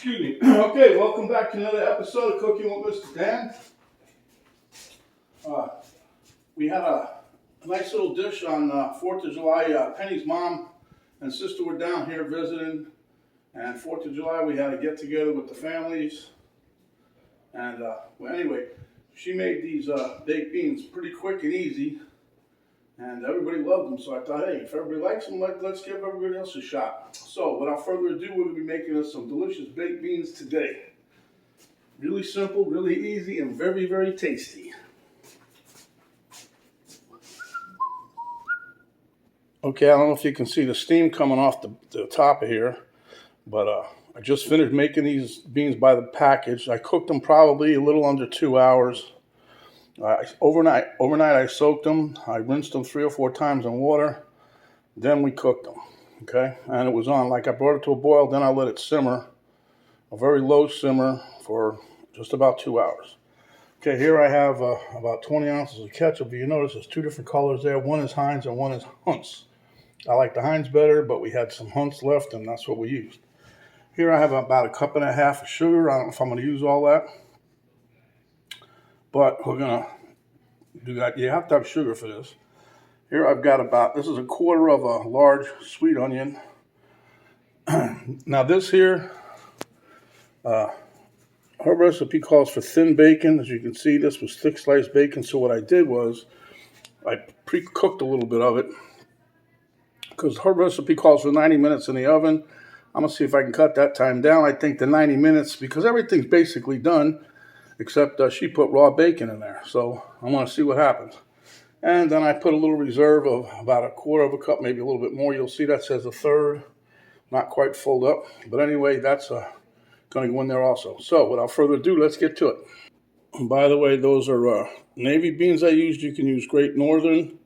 Excuse me. Okay, welcome back to another episode of Cooking with Mr. Dan. We had a nice little dish on 4th of July. Penny's mom and sister were down here visiting, and 4th of July we had a get together with the families. And well, anyway, she made these baked beans pretty quick and easy, and everybody loved them. So I thought, hey, if everybody likes them, let's give everybody else a shot. So without further ado, we're going to be making us some delicious baked beans today. Really simple, really easy, and very, very tasty. Okay, I don't know if you can see the steam coming off the top of here, but I just finished making these beans by the package. I cooked them probably a little under 2 hours. Overnight I soaked them. I rinsed them 3 or 4 times in water. Then we cooked them, okay? And it was on, like I brought it to a boil, then I let it simmer, a very low simmer for just about 2 hours. Okay, here I have about 20 ounces of ketchup. You notice there's 2 different colors there. One is Heinz and one is Hunt's. I like the Heinz better, but we had some Hunt's left, and that's what we used. Here I have about 1.5 cups of sugar. I don't know if I'm going to use all that, but we're going to do that. You have to have sugar for this. Here I've got this is 1/4 of a large sweet onion. Now this here, her recipe calls for thin bacon. As you can see, this was thick sliced bacon. So what I did was I pre-cooked a little bit of it because her recipe calls for 90 minutes in the oven. I'm going to see if I can cut that time down. I think the 90 minutes, because everything's basically done, except she put raw bacon in there. So I'm going to see what happens. And then I put a little reserve of about 1/4 cup, maybe a little bit more. You'll see that says 1/3, not quite filled up. But anyway, that's going to go in there also. So without further ado, let's get to it. And by the way, those are navy beans I used. You can use Great Northern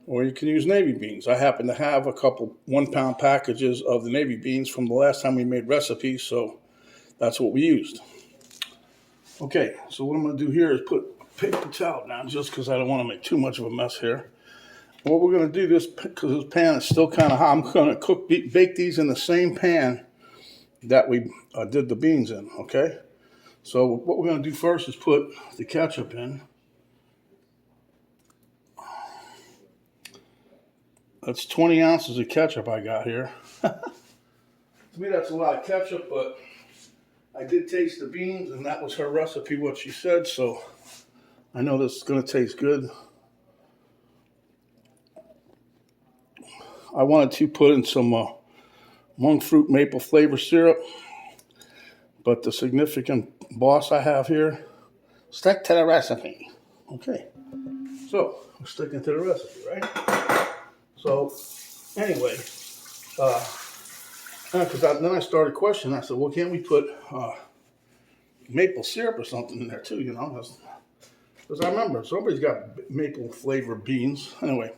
or you can use navy beans. I happen to have a couple 1-pound packages of the navy beans from the last time we made recipes, so that's what we used. Okay, so what I'm going to do here is put paper towel down just because I don't want to make too much of a mess here. What we're going to do this, because this pan is still kind of hot, I'm going to bake these in the same pan that we did the beans in, okay? So what we're going to do first is put the ketchup in. That's 20 ounces of ketchup I got here. To me that's a lot of ketchup, but I did taste the beans and that was her recipe, what she said, so I know this is going to taste good. I wanted to put in some monk fruit maple flavor syrup, but the significant boss I have here, stick to the recipe. Okay, so we're sticking to the recipe, right? So anyway, because then I started questioning. I said, well, can't we put maple syrup or something in there too, you know? Because I remember somebody's got maple flavored beans. Anyway,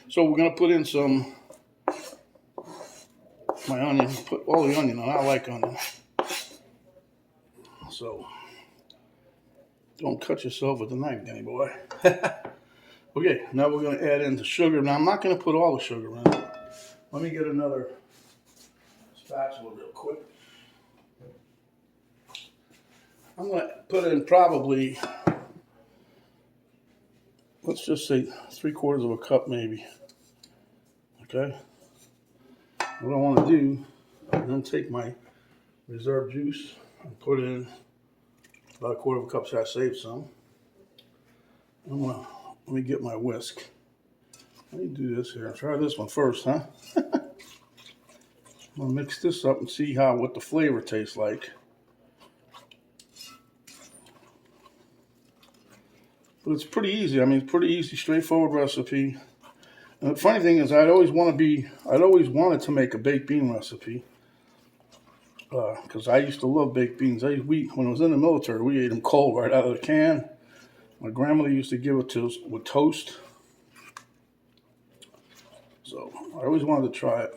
so we're going to put in my onion, put all the onion on. I like onion. So don't cut yourself with a knife, Danny boy. Okay, now we're going to add in the sugar. Now I'm not going to put all the sugar in. Let me get another spatula real quick. I'm going to put in probably, let's just say 3/4 cup maybe. Okay. What I want to do, I'm going to take my reserve juice and put in about 1/4 cup, so I saved some. Let me get my whisk. Let me do this here. Try this one first, huh? I'm going to mix this up and see what the flavor tastes like. But it's pretty easy. I mean, it's pretty easy, straightforward recipe. And the funny thing is, I'd always wanted to make a baked bean recipe. Because I used to love baked beans. When I was in the military, we ate them cold right out of the can. My grandmother used to give it to us with toast. So I always wanted to try it.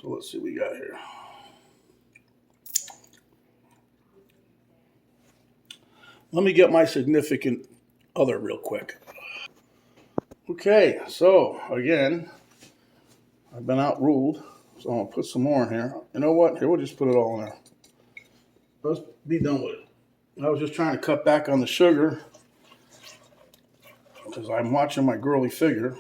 So let's see what we got here. Let me get my significant other real quick. Okay, so again, I've been outruled, so I'm going to put some more in here. You know what? Here, we'll just put it all in there. Let's be done with it. I was just trying to cut back on the sugar because I'm watching my girly figure.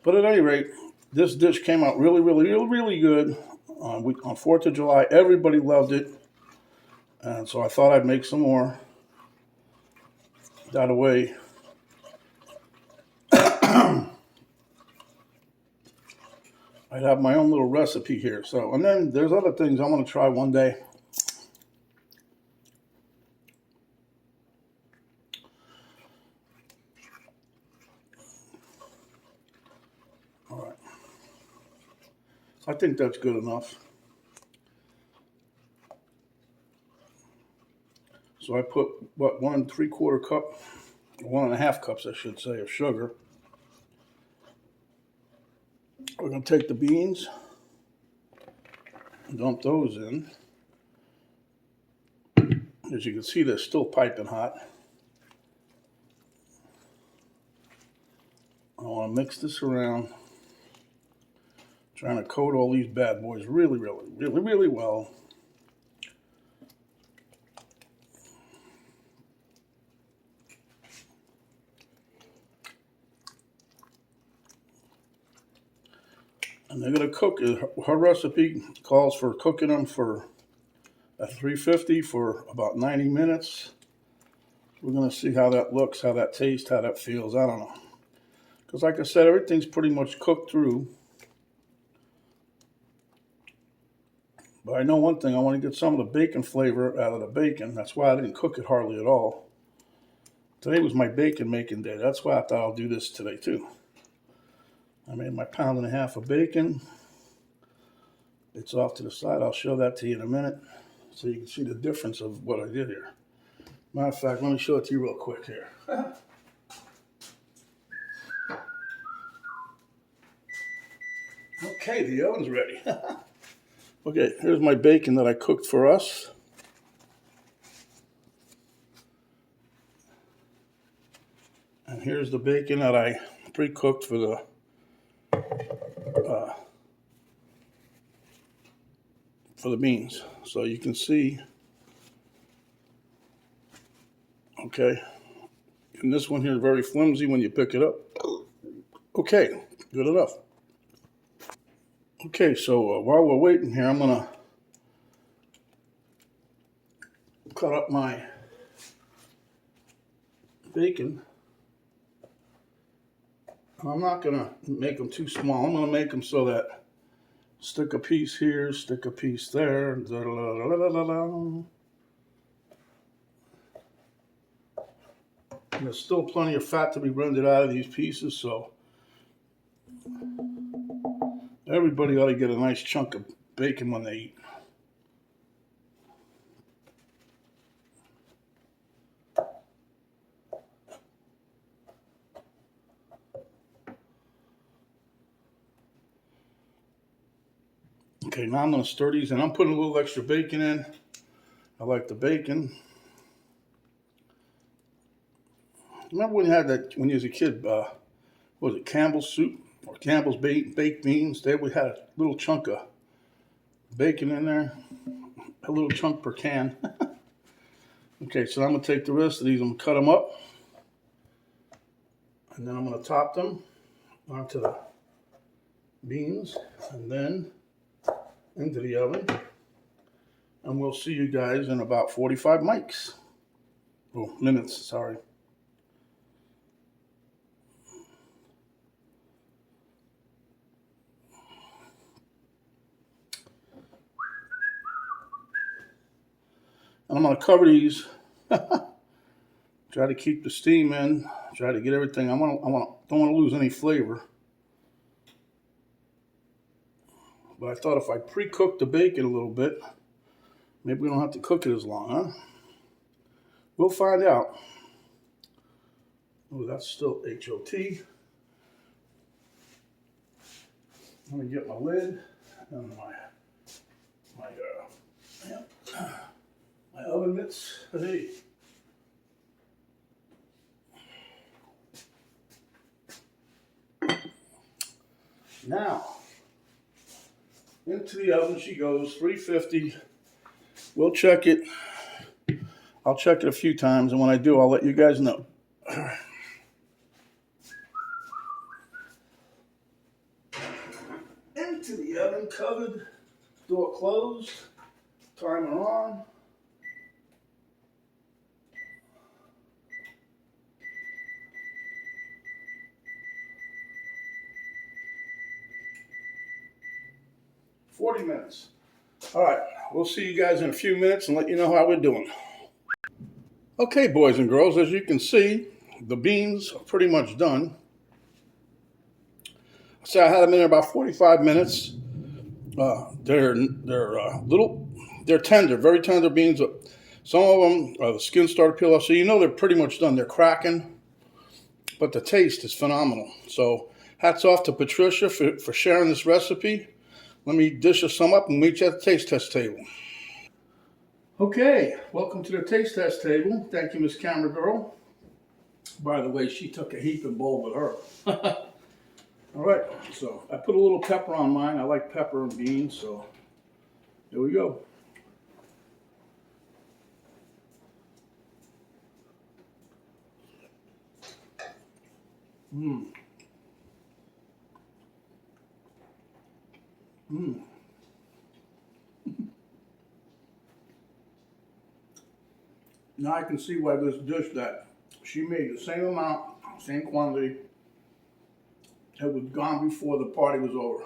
But at any rate, this dish came out really, really, really, really good. On 4th of July, everybody loved it. And so I thought I'd make some more. That way, I'd have my own little recipe here. So, and then there's other things I want to try one day. All right. I think that's good enough. So I put, what, 1 3/4 cup, 1.5 cups, I should say, of sugar. We're going to take the beans and dump those in. As you can see, they're still piping hot. I want to mix this around, trying to coat all these bad boys really, really, really, really well. And they're going to cook. Her recipe calls for cooking them for at 350 for about 90 minutes. We're going to see how that looks, how that tastes, how that feels. I don't know. Because like I said, everything's pretty much cooked through. But I know one thing. I want to get some of the bacon flavor out of the bacon. That's why I didn't cook it hardly at all. Today was my bacon making day. That's why I thought I'll do this today too. I made my 1.5 pounds of bacon. It's off to the side. I'll show that to you in a minute so you can see the difference of what I did here. Matter of fact, let me show it to you real quick here. Okay, the oven's ready. Okay, here's my bacon that I cooked for us. And here's the bacon that I pre-cooked for the beans. So you can see, okay, and this one here is very flimsy when you pick it up. Okay, good enough. Okay, so while we're waiting here, I'm gonna cut up my bacon. I'm not gonna make them too small. I'm gonna make them so that stick a piece here, stick a piece there. And there's still plenty of fat to be rendered out of these pieces, so everybody ought to get a nice chunk of bacon when they eat. Okay, now I'm going to stir these in. I'm putting a little extra bacon in. I like the bacon. Remember when you had that, when you was a kid, what was it, Campbell's soup or Campbell's baked beans? They would have a little chunk of bacon in there, a little chunk per can. Okay, so I'm going to take the rest of these, I'm going to cut them up, and then I'm going to top them onto the beans, and then into the oven. And we'll see you guys in about 45 minutes, sorry. And I'm going to cover these. Try to keep the steam in. Try to get everything. Don't want to lose any flavor. But I thought if I pre-cook the bacon a little bit, maybe we don't have to cook it as long, huh? We'll find out. Oh, that's still HOT. Let me get my lid and my oven mitts. Hey. Now, into the oven she goes, 350. We'll check it. I'll check it a few times, and when I do, I'll let you guys know. Into the oven, covered, door closed, timer on. $40. All right, we'll see you guys in a few minutes and let you know how we're doing. Okay, boys and girls, as you can see, the beans are pretty much done. So I had them in there about 45 minutes. They're tender, very tender beans. Some of them, the skin started to peel off, so you know they're pretty much done. They're cracking, but the taste is phenomenal. So hats off to Patricia for sharing this recipe. Let me dish us some up and meet you at the taste test table. Okay, welcome to the taste test table. Thank you, Miss Camera Girl. By the way, she took a heaping bowl with her. All right, so I put a little pepper on mine. I like pepper and beans, so there we go. Mmm. Mmm. Now I can see why this dish that she made the same amount, same quantity, it was gone before the party was over.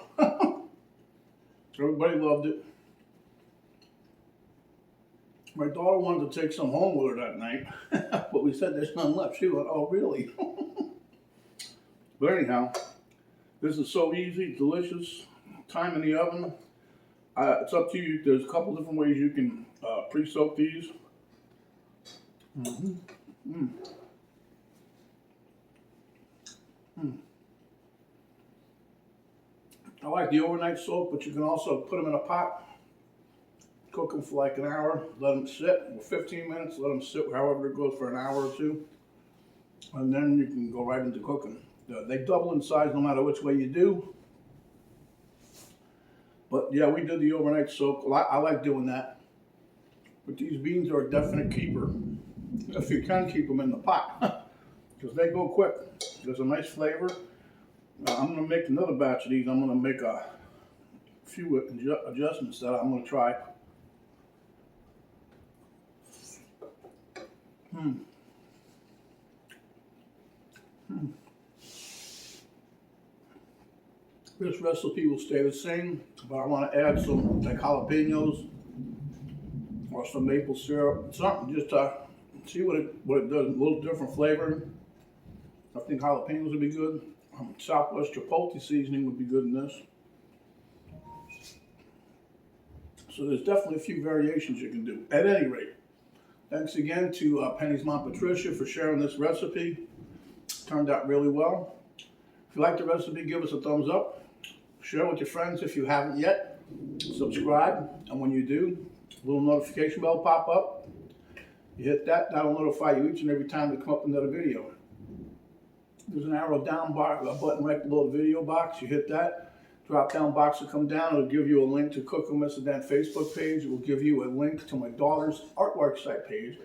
Everybody loved it. My daughter wanted to take some home with her that night, but we said there's none left. She went, oh, really? But anyhow, this is so easy, delicious. Time in the oven. It's up to you. There's a couple different ways you can pre-soak these. Mm-hmm. Mm. Mm. I like the overnight soak, but you can also put them in a pot, cook them for like an hour, let them sit for 15 minutes, let them sit however it goes for an hour or two, and then you can go right into cooking. They double in size no matter which way you do. But yeah, we did the overnight soak. I like doing that. But these beans are a definite keeper. If you can keep them in the pot, because they go quick. There's a nice flavor. I'm going to make another batch of these. I'm going to make a few adjustments that I'm going to try. Mm. Mm. This recipe will stay the same, but I want to add some like jalapenos or some maple syrup, something just to see what it does. A little different flavor. I think jalapenos would be good. Southwest Chipotle seasoning would be good in this. So there's definitely a few variations you can do. At any rate, thanks again to Penny's mom Patricia for sharing this recipe. Turned out really well. If you like the recipe, give us a thumbs up. Share with your friends if you haven't yet. Subscribe, and when you do, a little notification bell pop up. You hit that, that'll notify you each and every time we come up with another video. There's an arrow down button right below the video box. You hit that. Drop down box will come down. It'll give you a link to Cook with Mr. Dan Facebook page. It will give you a link to my daughter's artwork site page.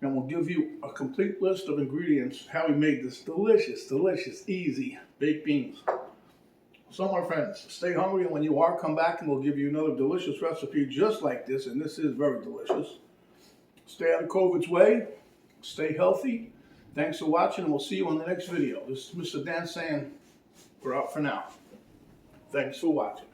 And we'll give you a complete list of ingredients, how we made this delicious, delicious, easy baked beans. So my friends, stay hungry, and when you are, come back and we'll give you another delicious recipe just like this, and this is very delicious. Stay out of COVID's way. Stay healthy. Thanks for watching, and we'll see you on the next video. This is Mr. Dan saying we're out for now. Thanks for watching.